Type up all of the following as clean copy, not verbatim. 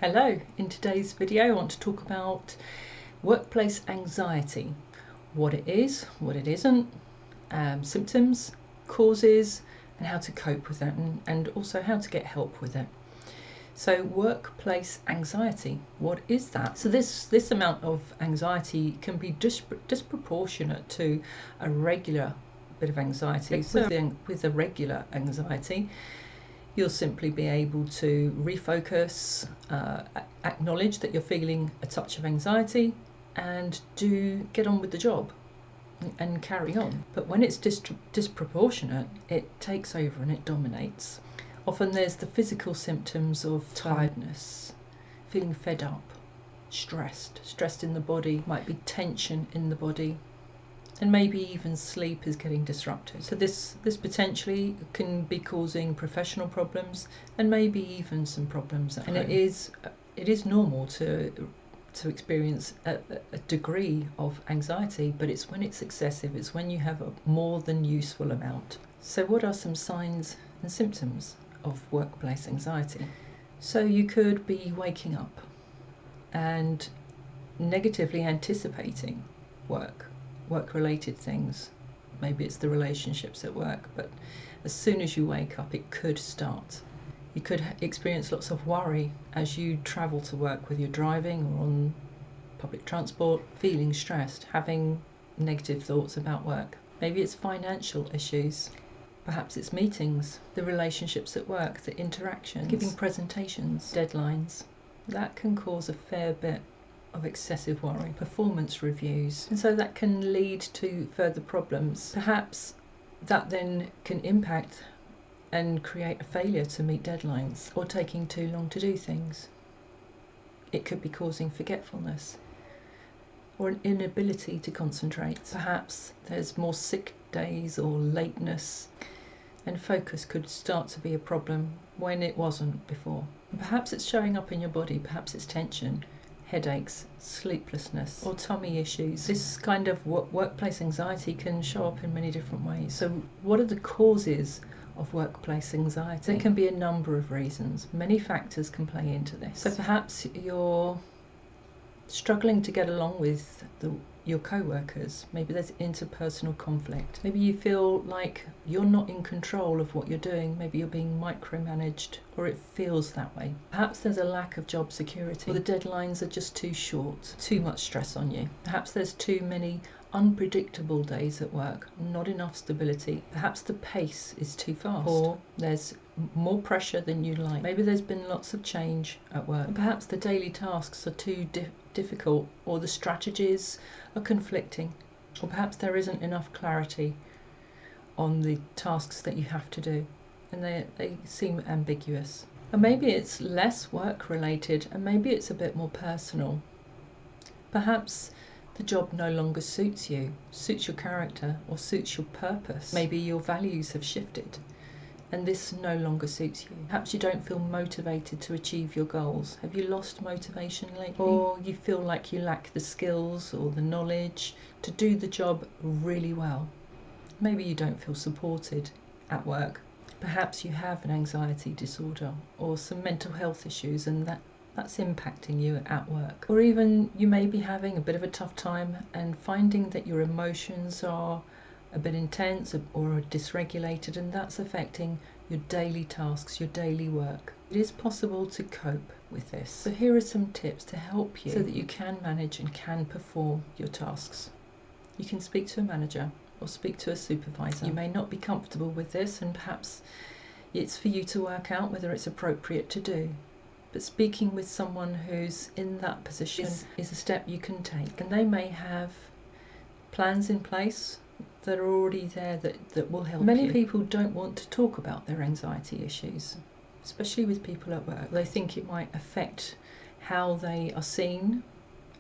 Hello, in today's video I want to talk about workplace anxiety, what it is, what it isn't, symptoms, causes and how to cope with it, and also how to get help with it. So workplace anxiety, what is that? So this amount of anxiety can be disproportionate to a regular bit of anxiety. So with a regular anxiety, you'll simply be able to refocus, acknowledge that you're feeling a touch of anxiety and get on with the job and carry on. But when it's disproportionate, it takes over and it dominates. Often there's the physical symptoms of tiredness, feeling fed up, stressed in the body, might be tension in the body, and maybe even sleep is getting disrupted. So this potentially can be causing professional problems and maybe even some problems at home. And it is normal to experience a degree of anxiety, but it's when it's excessive, it's when you have a more than useful amount. So what are some signs and symptoms of workplace anxiety? So you could be waking up and negatively anticipating work-related things. Maybe it's the relationships at work, but as soon as you wake up it could start. You could experience lots of worry as you travel to work, whether you're driving or on public transport, feeling stressed, having negative thoughts about work. Maybe it's financial issues, perhaps it's meetings, the relationships at work, the interactions, giving presentations, deadlines. That can cause a fair bit of excessive worry, performance reviews, and so that can lead to further problems. Perhaps that then can impact and create a failure to meet deadlines or taking too long to do things. It could be causing forgetfulness or an inability to concentrate. Perhaps there's more sick days or lateness, and focus could start to be a problem when it wasn't before. And perhaps it's showing up in your body, perhaps it's tension, headaches, sleeplessness or tummy issues. This kind of workplace anxiety can show up in many different ways. So what are the causes of workplace anxiety? There can be a number of reasons. Many factors can play into this. So perhaps you're struggling to get along with your co-workers. Maybe there's interpersonal conflict. Maybe you feel like you're not in control of what you're doing. Maybe you're being micromanaged, or it feels that way. Perhaps there's a lack of job security, or the deadlines are just too short, too much stress on you. Perhaps there's too many unpredictable days at work, not enough stability. Perhaps the pace is too fast, or there's more pressure than you like. Maybe there's been lots of change at work. And perhaps the daily tasks are too difficult, or the strategies are conflicting, or perhaps there isn't enough clarity on the tasks that you have to do and they seem ambiguous. And maybe it's less work related and maybe it's a bit more personal. Perhaps the job no longer suits you, suits your character, or suits your purpose. Maybe your values have shifted and this no longer suits you. Perhaps you don't feel motivated to achieve your goals. Have you lost motivation lately? Or you feel like you lack the skills or the knowledge to do the job really well. Maybe you don't feel supported at work. Perhaps you have an anxiety disorder or some mental health issues, and that's impacting you at work. Or even you may be having a bit of a tough time and finding that your emotions are a bit intense or dysregulated, and that's affecting your daily tasks, your daily work. It is possible to cope with this. So here are some tips to help you so that you can manage and can perform your tasks. You can speak to a manager or speak to a supervisor. You may not be comfortable with this, and perhaps it's for you to work out whether it's appropriate to do. But speaking with someone who's in that position is a step you can take, and they may have plans in place that are already there that will help you. Many people don't want to talk about their anxiety issues, especially with people at work. They think it might affect how they are seen,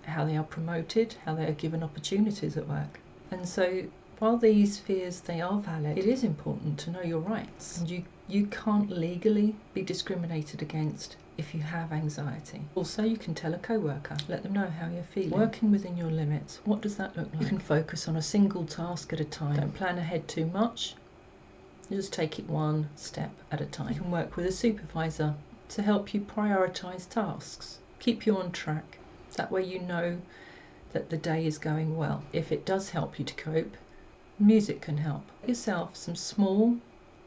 how they are promoted, how they are given opportunities at work. And so while these fears, they are valid, it is important to know your rights. And you can't legally be discriminated against if you have anxiety. Also, you can tell a co-worker, let them know how you're feeling. Working within your limits, what does that look like? You can focus on a single task at a time. Don't plan ahead too much. You just take it one step at a time. You can work with a supervisor to help you prioritise tasks, keep you on track. That way you know that the day is going well. If it does help you to cope, music can help. Give yourself some small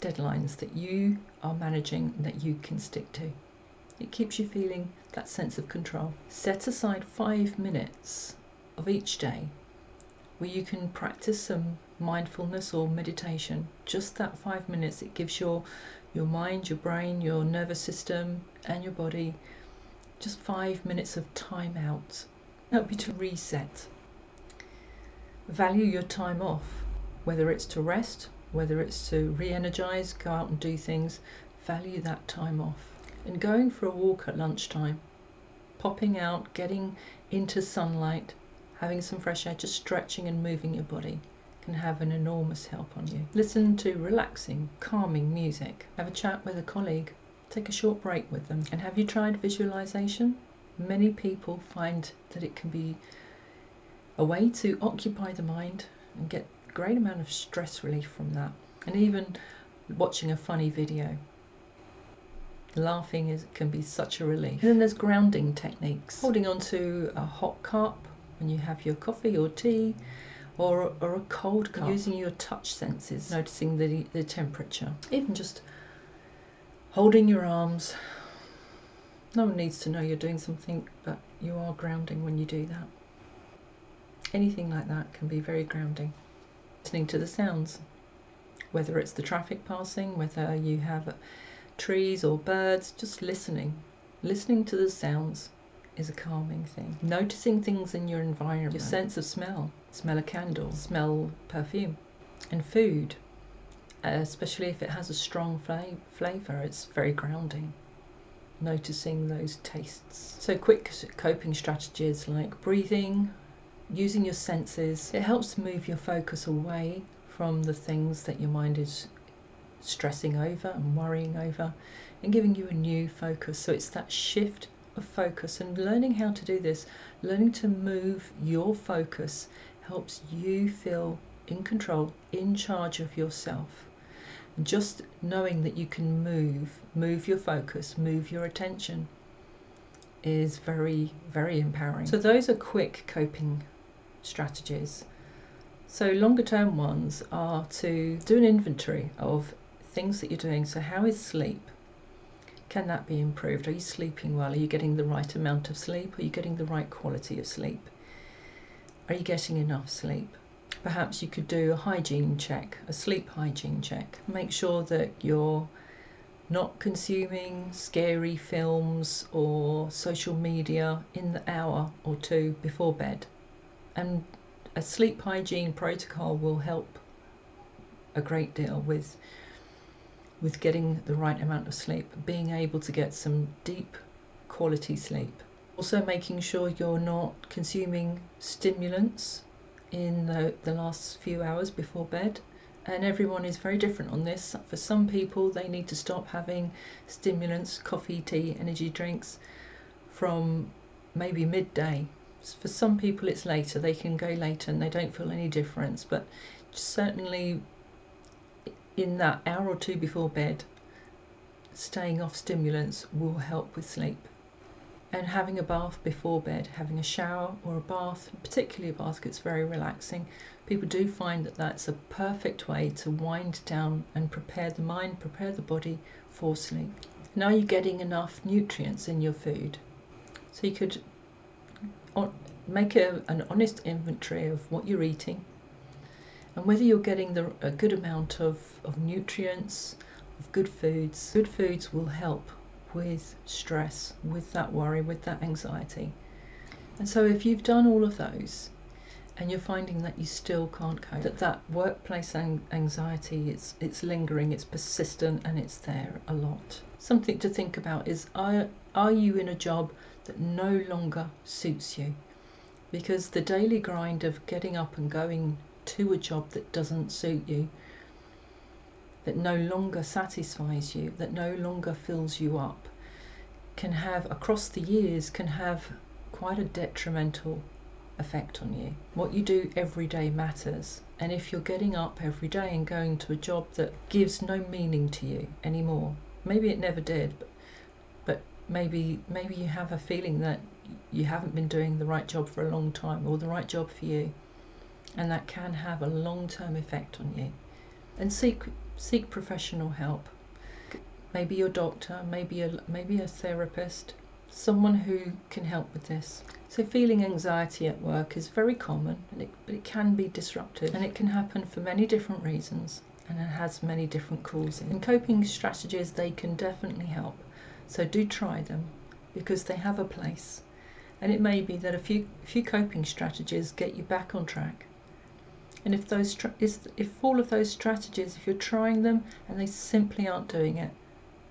deadlines that you are managing and that you can stick to. It keeps you feeling that sense of control. Set aside 5 minutes of each day where you can practice some mindfulness or meditation. Just that 5 minutes, it gives your mind, your brain, your nervous system and your body just 5 minutes of time out. Help you to reset. Value your time off, whether it's to rest, whether it's to re-energize, go out and do things. Value that time off. And going for a walk at lunchtime, popping out, getting into sunlight, having some fresh air, just stretching and moving your body can have an enormous help on you. Listen to relaxing, calming music. Have a chat with a colleague. Take a short break with them. And have you tried visualization? Many people find that it can be a way to occupy the mind and get a great amount of stress relief from that. And even watching a funny video. Laughing can be such a relief. And then there's grounding techniques. Holding on to a hot cup when you have your coffee or tea, or a cold cup. Using your touch senses, noticing the temperature. Even just holding your arms. No one needs to know you're doing something, but you are grounding when you do that. Anything like that can be very grounding. Listening to the sounds, whether it's the traffic passing, whether you have trees or birds, just listening. Listening to the sounds is a calming thing. Noticing things in your environment, your sense of smell. Smell a candle, smell perfume. And food, especially if it has a strong flavour, it's very grounding. Noticing those tastes. So quick coping strategies like breathing, using your senses. It helps move your focus away from the things that your mind is stressing over and worrying over, and giving you a new focus. So it's that shift of focus, and learning how to do this, learning to move your focus, helps you feel in control, in charge of yourself. And just knowing that you can move your focus, move your attention is very, very empowering. So those are quick coping strategies. So longer term ones are to do an inventory of things that you're doing. So how is sleep? Can that be improved? Are you sleeping well? Are you getting the right amount of sleep? Are you getting the right quality of sleep? Are you getting enough sleep? Perhaps you could do a hygiene check, a sleep hygiene check. Make sure that you're not consuming scary films or social media in the hour or two before bed. And a sleep hygiene protocol will help a great deal with getting the right amount of sleep, being able to get some deep quality sleep. Also making sure you're not consuming stimulants in the last few hours before bed. And everyone is very different on this. For some people, they need to stop having stimulants, coffee, tea, energy drinks from maybe midday. For some people it's later, they can go later and they don't feel any difference, but certainly in that hour or two before bed, staying off stimulants will help with sleep. And having a bath before bed, having a shower or a bath, particularly a bath, because it's very relaxing. People do find that that's a perfect way to wind down and prepare the mind, prepare the body for sleep. And are you getting enough nutrients in your food? So you could make an honest inventory of what you're eating and whether you're getting a good amount of nutrients, of good foods. Good foods will help with stress, with that worry, with that anxiety. And so if you've done all of those and you're finding that you still can't cope, that workplace anxiety, it's lingering, it's persistent, and it's there a lot. Something to think about is, are you in a job that no longer suits you? Because the daily grind of getting up and going to a job that doesn't suit you, that no longer satisfies you, that no longer fills you up, can have, across the years, can have quite a detrimental effect on you. What you do every day matters, and if you're getting up every day and going to a job that gives no meaning to you anymore, maybe it never did, but maybe you have a feeling that you haven't been doing the right job for a long time, or the right job for you, and that can have a long-term effect on you. And seek professional help. Maybe your doctor, maybe a therapist, someone who can help with this. So feeling anxiety at work is very common, but it can be disruptive, and it can happen for many different reasons, and it has many different causes. And coping strategies, they can definitely help. So do try them, because they have a place. And it may be that a few coping strategies get you back on track. And if all of those strategies, if you're trying them and they simply aren't doing it,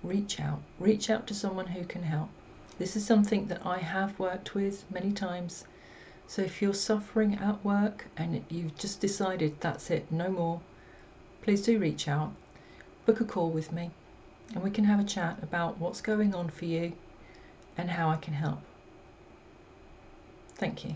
reach out to someone who can help. This is something that I have worked with many times. So if you're suffering at work and you've just decided that's it, no more, please do reach out, book a call with me, and we can have a chat about what's going on for you and how I can help. Thank you.